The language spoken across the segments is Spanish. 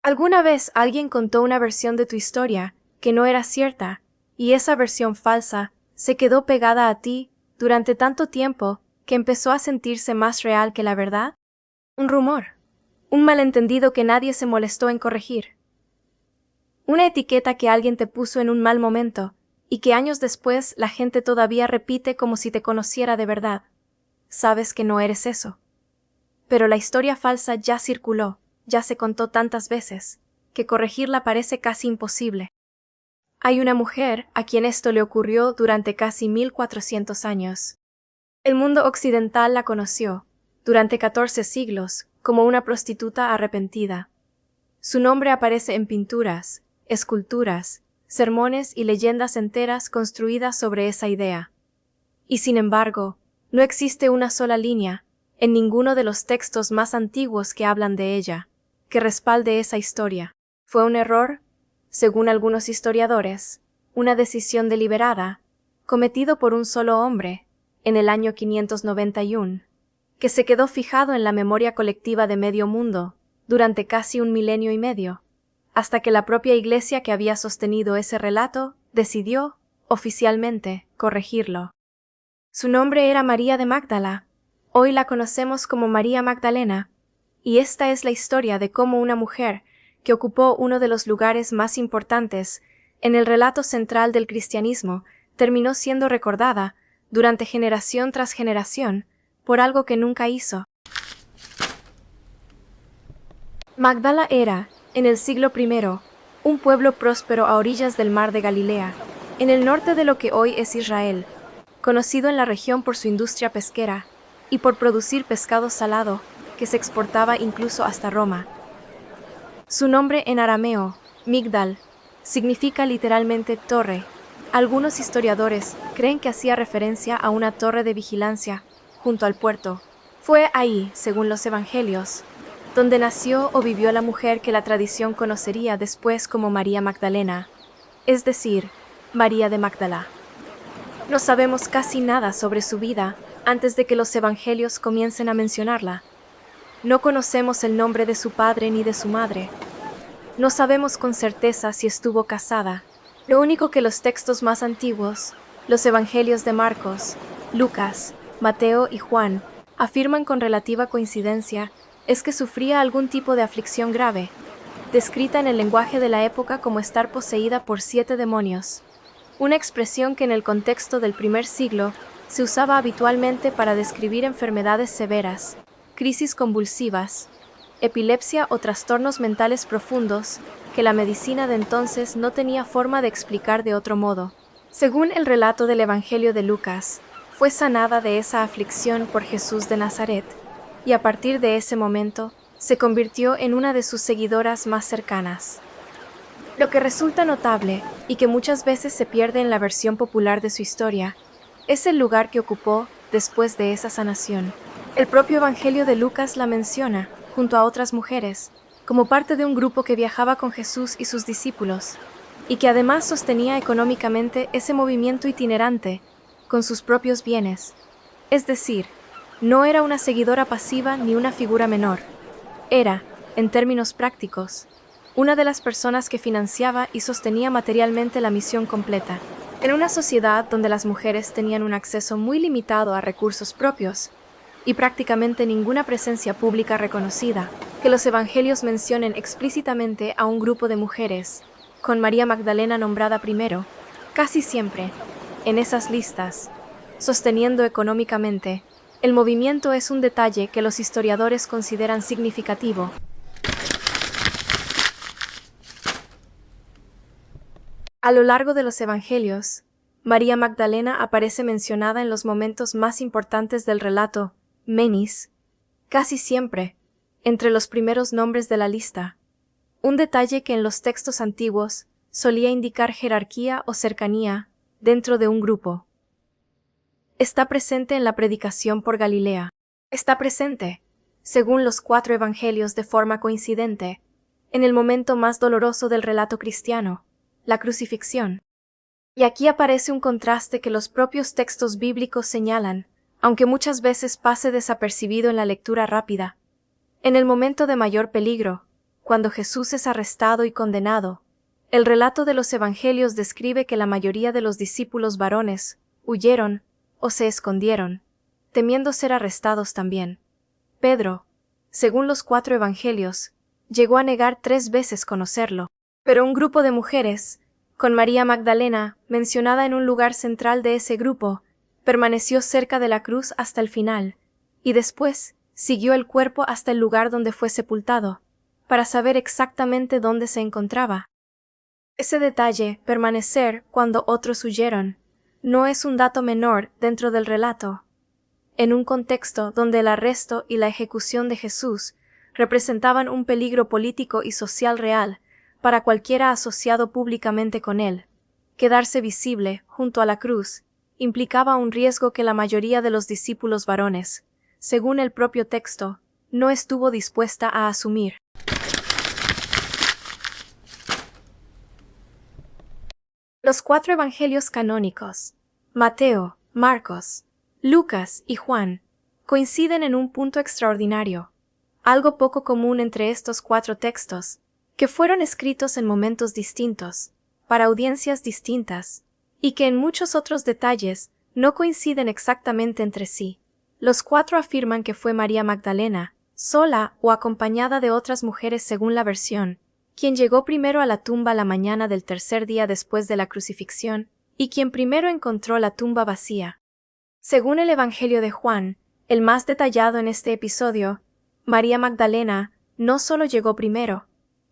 Alguna vez alguien contó una versión de tu historia que no era cierta, y esa versión falsa se quedó pegada a ti durante tanto tiempo que empezó a sentirse más real que la verdad. Un rumor, un malentendido que nadie se molestó en corregir. Una etiqueta que alguien te puso en un mal momento y que años después la gente todavía repite como si te conociera de verdad. Sabes que no eres eso. Pero la historia falsa ya circuló, ya se contó tantas veces, que corregirla parece casi imposible. Hay una mujer a quien esto le ocurrió durante casi 1400 años. El mundo occidental la conoció, durante 14 siglos, como una prostituta arrepentida. Su nombre aparece en pinturas, esculturas, sermones y leyendas enteras construidas sobre esa idea. Y sin embargo, no existe una sola línea, en ninguno de los textos más antiguos que hablan de ella, que respalde esa historia. ¿Fue un error? Según algunos historiadores, una decisión deliberada, cometido por un solo hombre, en el año 591, que se quedó fijado en la memoria colectiva de medio mundo durante casi 1,5 años, hasta que la propia Iglesia que había sostenido ese relato decidió, oficialmente, corregirlo. Su nombre era María de Magdala. Hoy la conocemos como María Magdalena, y esta es la historia de cómo una mujer que ocupó uno de los lugares más importantes en el relato central del cristianismo terminó siendo recordada durante generación tras generación por algo que nunca hizo. Magdala era, en el siglo I, un pueblo próspero a orillas del mar de Galilea, en el norte de lo que hoy es Israel, conocido en la región por su industria pesquera y por producir pescado salado que se exportaba incluso hasta Roma. Su nombre en arameo, Migdal, significa literalmente torre. Algunos historiadores creen que hacía referencia a una torre de vigilancia junto al puerto. Fue ahí, según los evangelios, donde nació o vivió la mujer que la tradición conocería después como María Magdalena, es decir, María de Magdala. No sabemos casi nada sobre su vida antes de que los evangelios comiencen a mencionarla. No conocemos el nombre de su padre ni de su madre. No sabemos con certeza si estuvo casada. Lo único que los textos más antiguos, los evangelios de Marcos, Lucas, Mateo y Juan, afirman con relativa coincidencia es que sufría algún tipo de aflicción grave, descrita en el lenguaje de la época como estar poseída por 7 demonios, una expresión que en el contexto del primer siglo se usaba habitualmente para describir enfermedades severas, crisis convulsivas, epilepsia o trastornos mentales profundos que la medicina de entonces no tenía forma de explicar de otro modo. Según el relato del Evangelio de Lucas, fue sanada de esa aflicción por Jesús de Nazaret, y a partir de ese momento se convirtió en una de sus seguidoras más cercanas. Lo que resulta notable, y que muchas veces se pierde en la versión popular de su historia, es el lugar que ocupó después de esa sanación. El propio Evangelio de Lucas la menciona, junto a otras mujeres, como parte de un grupo que viajaba con Jesús y sus discípulos, y que además sostenía económicamente ese movimiento itinerante con sus propios bienes. Es decir, no era una seguidora pasiva ni una figura menor. Era, en términos prácticos, una de las personas que financiaba y sostenía materialmente la misión completa. En una sociedad donde las mujeres tenían un acceso muy limitado a recursos propios y prácticamente ninguna presencia pública reconocida, que los evangelios mencionen explícitamente a un grupo de mujeres, con María Magdalena nombrada primero, casi siempre, en esas listas, sosteniendo económicamente, el movimiento es un detalle que los historiadores consideran significativo. A lo largo de los evangelios, María Magdalena aparece mencionada en los momentos más importantes del relato, menis, casi siempre, entre los primeros nombres de la lista, un detalle que en los textos antiguos solía indicar jerarquía o cercanía dentro de un grupo. Está presente en la predicación por Galilea. Está presente, según los 4 evangelios de forma coincidente, en el momento más doloroso del relato cristiano, la crucifixión. Y aquí aparece un contraste que los propios textos bíblicos señalan, aunque muchas veces pase desapercibido en la lectura rápida. En el momento de mayor peligro, cuando Jesús es arrestado y condenado, el relato de los evangelios describe que la mayoría de los discípulos varones huyeron o se escondieron, temiendo ser arrestados también. Pedro, según los 4 evangelios, llegó a negar 3 veces conocerlo, pero un grupo de mujeres, con María Magdalena, mencionada en un lugar central de ese grupo, permaneció cerca de la cruz hasta el final, y después siguió el cuerpo hasta el lugar donde fue sepultado, para saber exactamente dónde se encontraba. Ese detalle, permanecer cuando otros huyeron, no es un dato menor dentro del relato. En un contexto donde el arresto y la ejecución de Jesús representaban un peligro político y social real para cualquiera asociado públicamente con él, quedarse visible junto a la cruz implicaba un riesgo que la mayoría de los discípulos varones, según el propio texto, no estuvo dispuesta a asumir. Los 4 evangelios canónicos, Mateo, Marcos, Lucas y Juan, coinciden en un punto extraordinario, algo poco común entre estos 4 textos, que fueron escritos en momentos distintos, para audiencias distintas, y que en muchos otros detalles no coinciden exactamente entre sí. Los 4 afirman que fue María Magdalena, sola o acompañada de otras mujeres según la versión, quien llegó primero a la tumba la mañana del tercer día después de la crucifixión, y quien primero encontró la tumba vacía. Según el Evangelio de Juan, el más detallado en este episodio, María Magdalena no solo llegó primero,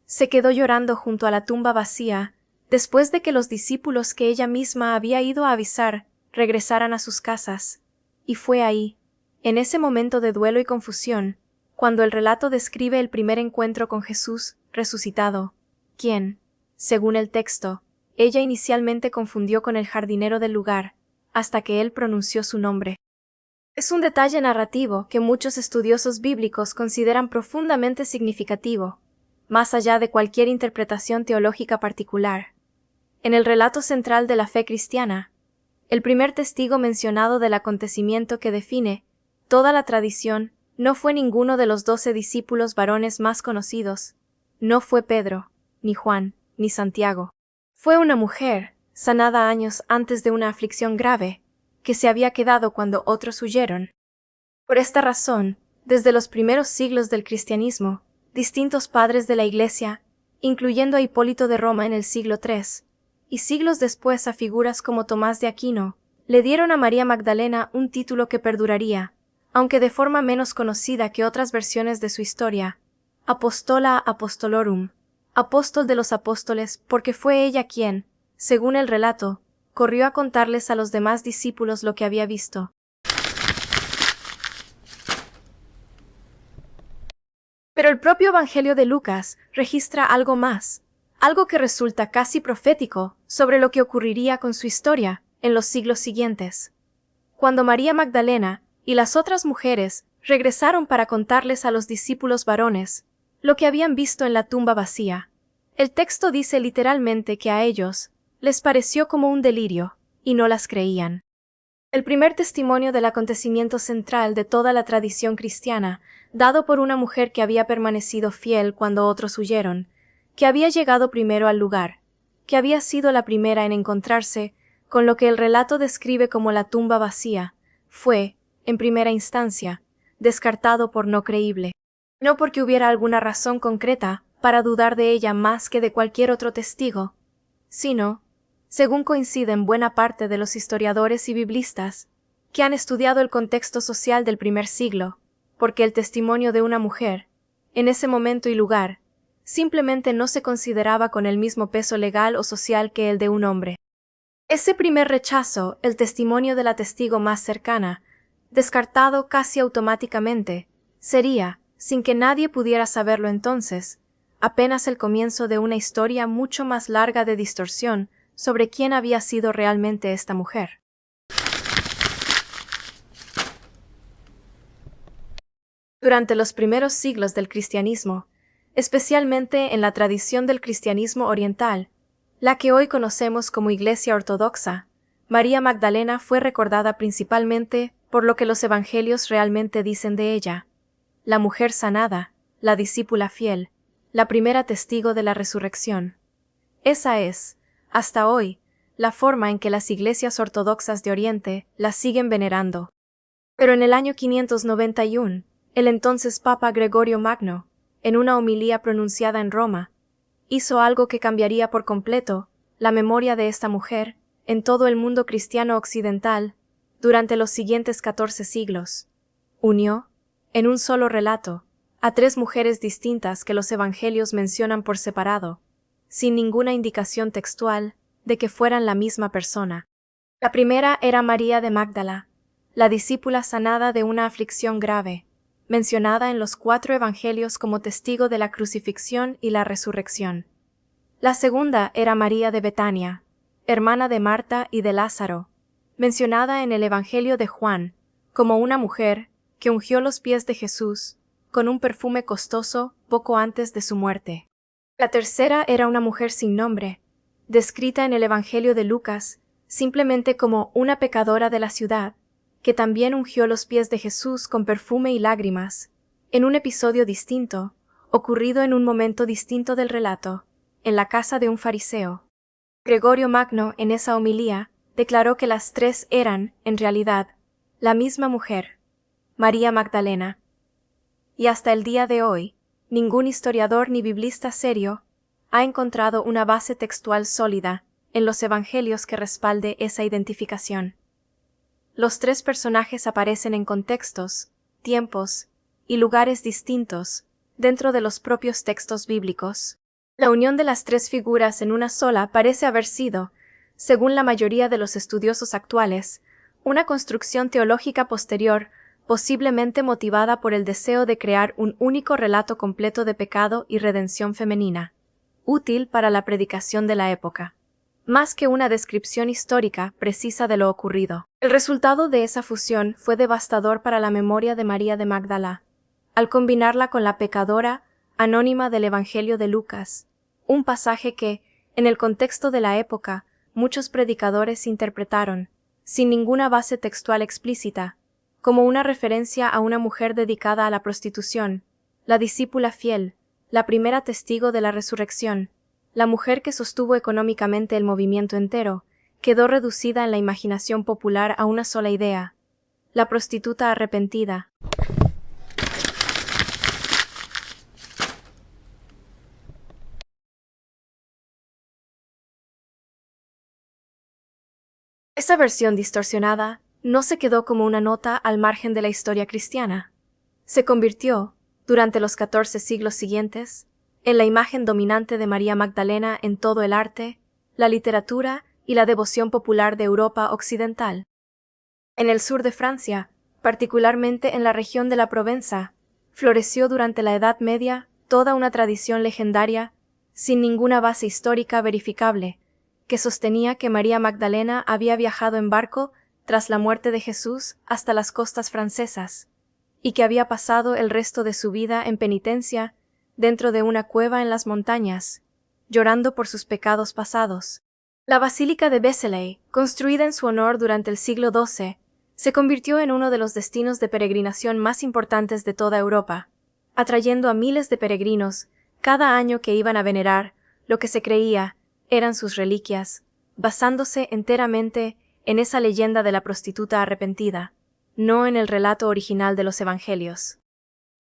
se quedó llorando junto a la tumba vacía después de que los discípulos que ella misma había ido a avisar regresaran a sus casas, y fue ahí, en ese momento de duelo y confusión, cuando el relato describe el primer encuentro con Jesús resucitado, quien, según el texto, ella inicialmente confundió con el jardinero del lugar, hasta que él pronunció su nombre. Es un detalle narrativo que muchos estudiosos bíblicos consideran profundamente significativo, más allá de cualquier interpretación teológica particular. En el relato central de la fe cristiana, el primer testigo mencionado del acontecimiento que define toda la tradición no fue ninguno de los 12 discípulos varones más conocidos, no fue Pedro, ni Juan, ni Santiago. Fue una mujer, sanada años antes de una aflicción grave, que se había quedado cuando otros huyeron. Por esta razón, desde los primeros siglos del cristianismo, distintos padres de la Iglesia, incluyendo a Hipólito de Roma en el siglo III, y siglos después a figuras como Tomás de Aquino, le dieron a María Magdalena un título que perduraría, aunque de forma menos conocida que otras versiones de su historia, Apostola Apostolorum, apóstol de los apóstoles, porque fue ella quien, según el relato, corrió a contarles a los demás discípulos lo que había visto. Pero el propio Evangelio de Lucas registra algo más, algo que resulta casi profético sobre lo que ocurriría con su historia en los siglos siguientes. Cuando María Magdalena y las otras mujeres regresaron para contarles a los discípulos varones lo que habían visto en la tumba vacía, el texto dice literalmente que a ellos les pareció como un delirio y no las creían. El primer testimonio del acontecimiento central de toda la tradición cristiana, dado por una mujer que había permanecido fiel cuando otros huyeron, que había llegado primero al lugar, que había sido la primera en encontrarse con lo que el relato describe como la tumba vacía, fue, en primera instancia, descartado por no creíble. No porque hubiera alguna razón concreta para dudar de ella más que de cualquier otro testigo, sino, según coinciden buena parte de los historiadores y biblistas, que han estudiado el contexto social del primer siglo, porque el testimonio de una mujer, en ese momento y lugar, simplemente no se consideraba con el mismo peso legal o social que el de un hombre. Ese primer rechazo, el testimonio de la testigo más cercana, descartado casi automáticamente, sería, sin que nadie pudiera saberlo entonces, apenas el comienzo de una historia mucho más larga de distorsión sobre quién había sido realmente esta mujer. Durante los primeros siglos del cristianismo, especialmente en la tradición del cristianismo oriental, la que hoy conocemos como Iglesia Ortodoxa, María Magdalena fue recordada principalmente por lo que los evangelios realmente dicen de ella: la mujer sanada, la discípula fiel, la primera testigo de la resurrección. Esa es, hasta hoy, la forma en que las iglesias ortodoxas de Oriente la siguen venerando. Pero en el año 591, el entonces Papa Gregorio Magno, en una homilía pronunciada en Roma, hizo algo que cambiaría por completo la memoria de esta mujer en todo el mundo cristiano occidental durante los siguientes 14 siglos. Unió, en un solo relato, a 3 mujeres distintas que los evangelios mencionan por separado, sin ninguna indicación textual de que fueran la misma persona. La primera era María de Magdala, la discípula sanada de una aflicción grave, mencionada en los 4 evangelios como testigo de la crucifixión y la resurrección. La segunda era María de Betania, hermana de Marta y de Lázaro, mencionada en el Evangelio de Juan como una mujer que ungió los pies de Jesús con un perfume costoso poco antes de su muerte. La tercera era una mujer sin nombre, descrita en el Evangelio de Lucas simplemente como una pecadora de la ciudad, que también ungió los pies de Jesús con perfume y lágrimas, en un episodio distinto, ocurrido en un momento distinto del relato, en la casa de un fariseo. Gregorio Magno, en esa homilía, declaró que las 3 eran, en realidad, la misma mujer, María Magdalena. Y hasta el día de hoy, ningún historiador ni biblista serio ha encontrado una base textual sólida en los evangelios que respalde esa identificación. Los 3 personajes aparecen en contextos, tiempos y lugares distintos dentro de los propios textos bíblicos. La unión de las 3 figuras en una sola parece haber sido, según la mayoría de los estudiosos actuales, una construcción teológica posterior, posiblemente motivada por el deseo de crear un único relato completo de pecado y redención femenina, útil para la predicación de la época, más que una descripción histórica precisa de lo ocurrido. El resultado de esa fusión fue devastador para la memoria de María de Magdala, al combinarla con la pecadora anónima del Evangelio de Lucas, un pasaje que, en el contexto de la época, muchos predicadores interpretaron, sin ninguna base textual explícita, como una referencia a una mujer dedicada a la prostitución, la discípula fiel, la primera testigo de la resurrección, la mujer que sostuvo económicamente el movimiento entero, quedó reducida en la imaginación popular a una sola idea: la prostituta arrepentida. Esa versión distorsionada no se quedó como una nota al margen de la historia cristiana. Se convirtió, durante los 14 siglos siguientes, en la imagen dominante de María Magdalena en todo el arte, la literatura y la devoción popular de Europa occidental. En el sur de Francia, particularmente en la región de la Provenza, floreció durante la Edad Media toda una tradición legendaria, sin ninguna base histórica verificable, que sostenía que María Magdalena había viajado en barco tras la muerte de Jesús hasta las costas francesas, y que había pasado el resto de su vida en penitencia dentro de una cueva en las montañas, llorando por sus pecados pasados. La Basílica de Vézelay, construida en su honor durante el siglo XII, se convirtió en uno de los destinos de peregrinación más importantes de toda Europa, atrayendo a miles de peregrinos cada año que iban a venerar lo que se creía eran sus reliquias, basándose enteramente en esa leyenda de la prostituta arrepentida, no en el relato original de los evangelios.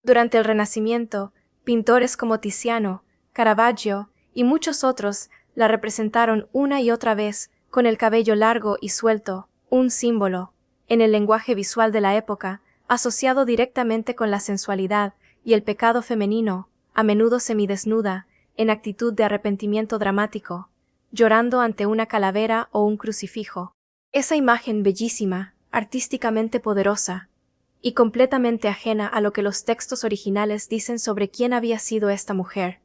Durante el Renacimiento, pintores como Tiziano, Caravaggio y muchos otros la representaron una y otra vez con el cabello largo y suelto, un símbolo, en el lenguaje visual de la época, asociado directamente con la sensualidad y el pecado femenino, a menudo semidesnuda, en actitud de arrepentimiento dramático, llorando ante una calavera o un crucifijo. Esa imagen bellísima, artísticamente poderosa, y completamente ajena a lo que los textos originales dicen sobre quién había sido esta mujer,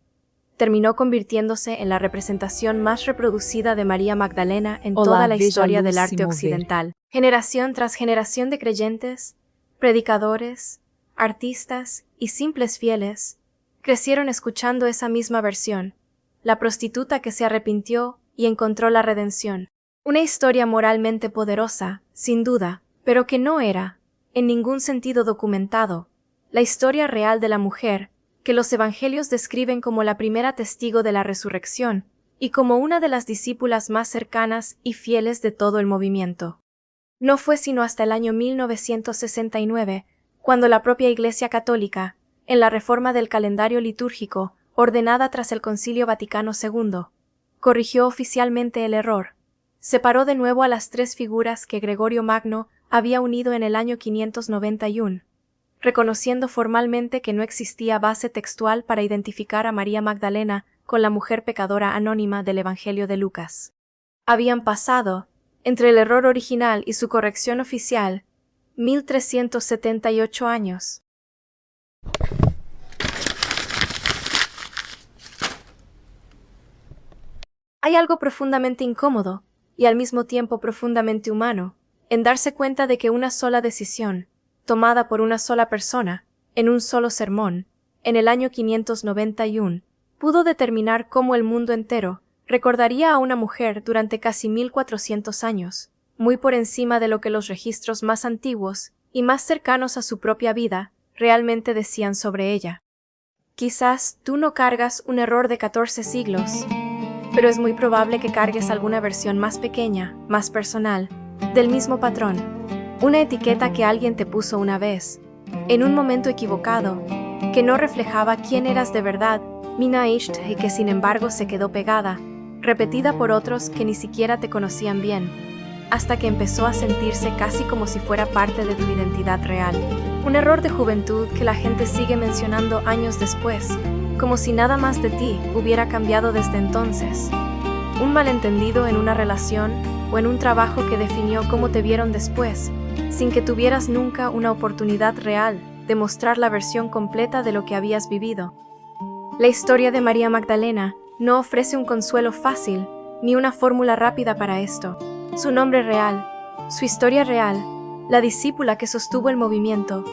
terminó convirtiéndose en la representación más reproducida de María Magdalena en toda la historia del arte occidental. Generación tras generación de creyentes, predicadores, artistas y simples fieles crecieron escuchando esa misma versión, la prostituta que se arrepintió y encontró la redención. Una historia moralmente poderosa, sin duda, pero que no era, en ningún sentido documentado, la historia real de la mujer que los evangelios describen como la primera testigo de la resurrección y como una de las discípulas más cercanas y fieles de todo el movimiento. No fue sino hasta el año 1969, cuando la propia Iglesia Católica, en la reforma del calendario litúrgico, ordenada tras el Concilio Vaticano II, corrigió oficialmente el error. Separó de nuevo a las tres figuras que Gregorio Magno había unido en el año 591, reconociendo formalmente que no existía base textual para identificar a María Magdalena con la mujer pecadora anónima del Evangelio de Lucas. Habían pasado, entre el error original y su corrección oficial, 1378 años. Hay algo profundamente incómodo, y al mismo tiempo profundamente humano, en darse cuenta de que una sola decisión, tomada por una sola persona, en un solo sermón, en el año 591, pudo determinar cómo el mundo entero recordaría a una mujer durante casi 1400 años, muy por encima de lo que los registros más antiguos y más cercanos a su propia vida realmente decían sobre ella. Quizás tú no cargas un error de 14 siglos, pero es muy probable que cargues alguna versión más pequeña, más personal, del mismo patrón, una etiqueta que alguien te puso una vez, en un momento equivocado, que no reflejaba quién eras de verdad, y que sin embargo se quedó pegada, repetida por otros que ni siquiera te conocían bien, hasta que empezó a sentirse casi como si fuera parte de tu identidad real. Un error de juventud que la gente sigue mencionando años después, como si nada más de ti hubiera cambiado desde entonces. Un malentendido en una relación o en un trabajo que definió cómo te vieron después, sin que tuvieras nunca una oportunidad real de mostrar la versión completa de lo que habías vivido. La historia de María Magdalena no ofrece un consuelo fácil ni una fórmula rápida para esto. Su nombre real, su historia real, la discípula que sostuvo el movimiento,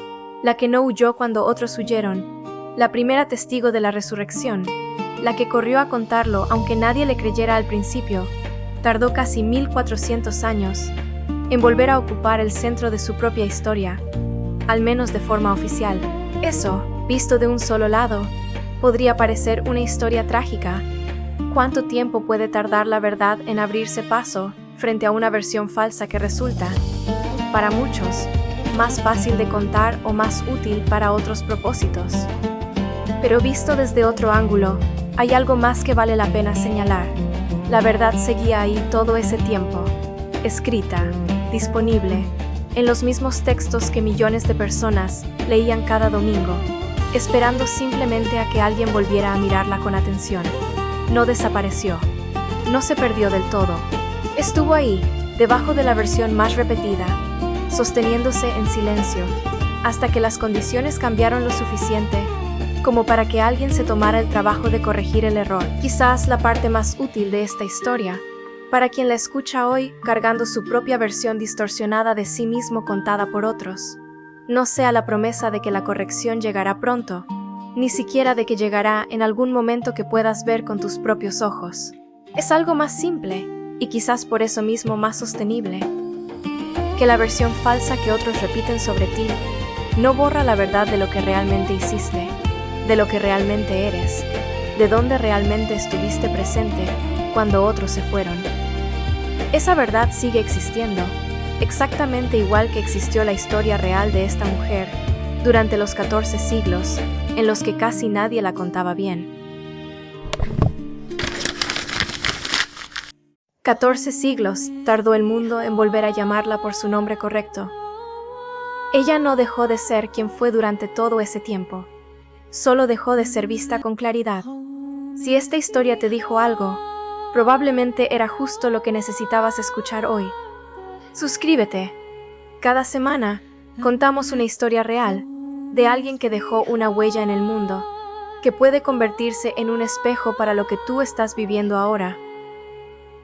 la que no huyó cuando otros huyeron, la primera testigo de la resurrección, la que corrió a contarlo aunque nadie le creyera al principio, tardó casi 1400 años en volver a ocupar el centro de su propia historia, al menos de forma oficial. Eso, visto de un solo lado, podría parecer una historia trágica. ¿Cuánto tiempo puede tardar la verdad en abrirse paso frente a una versión falsa que resulta, para muchos, más fácil de contar o más útil para otros propósitos? Pero visto desde otro ángulo, hay algo más que vale la pena señalar. La verdad seguía ahí todo ese tiempo, escrita, disponible, en los mismos textos que millones de personas leían cada domingo, esperando simplemente a que alguien volviera a mirarla con atención. No desapareció, no se perdió del todo. Estuvo ahí, debajo de la versión más repetida, sosteniéndose en silencio, hasta que las condiciones cambiaron lo suficiente como para que alguien se tomara el trabajo de corregir el error. Quizás la parte más útil de esta historia, para quien la escucha hoy cargando su propia versión distorsionada de sí mismo contada por otros, no sea la promesa de que la corrección llegará pronto, ni siquiera de que llegará en algún momento que puedas ver con tus propios ojos. Es algo más simple, y quizás por eso mismo más sostenible, que la versión falsa que otros repiten sobre ti no borra la verdad de lo que realmente hiciste, de lo que realmente eres, de dónde realmente estuviste presente cuando otros se fueron. Esa verdad sigue existiendo, exactamente igual que existió la historia real de esta mujer durante los 14 siglos en los que casi nadie la contaba bien. 14 siglos tardó el mundo en volver a llamarla por su nombre correcto. Ella no dejó de ser quien fue durante todo ese tiempo. Solo dejó de ser vista con claridad. Si esta historia te dijo algo, probablemente era justo lo que necesitabas escuchar hoy. Suscríbete. Cada semana contamos una historia real de alguien que dejó una huella en el mundo, que puede convertirse en un espejo para lo que tú estás viviendo ahora.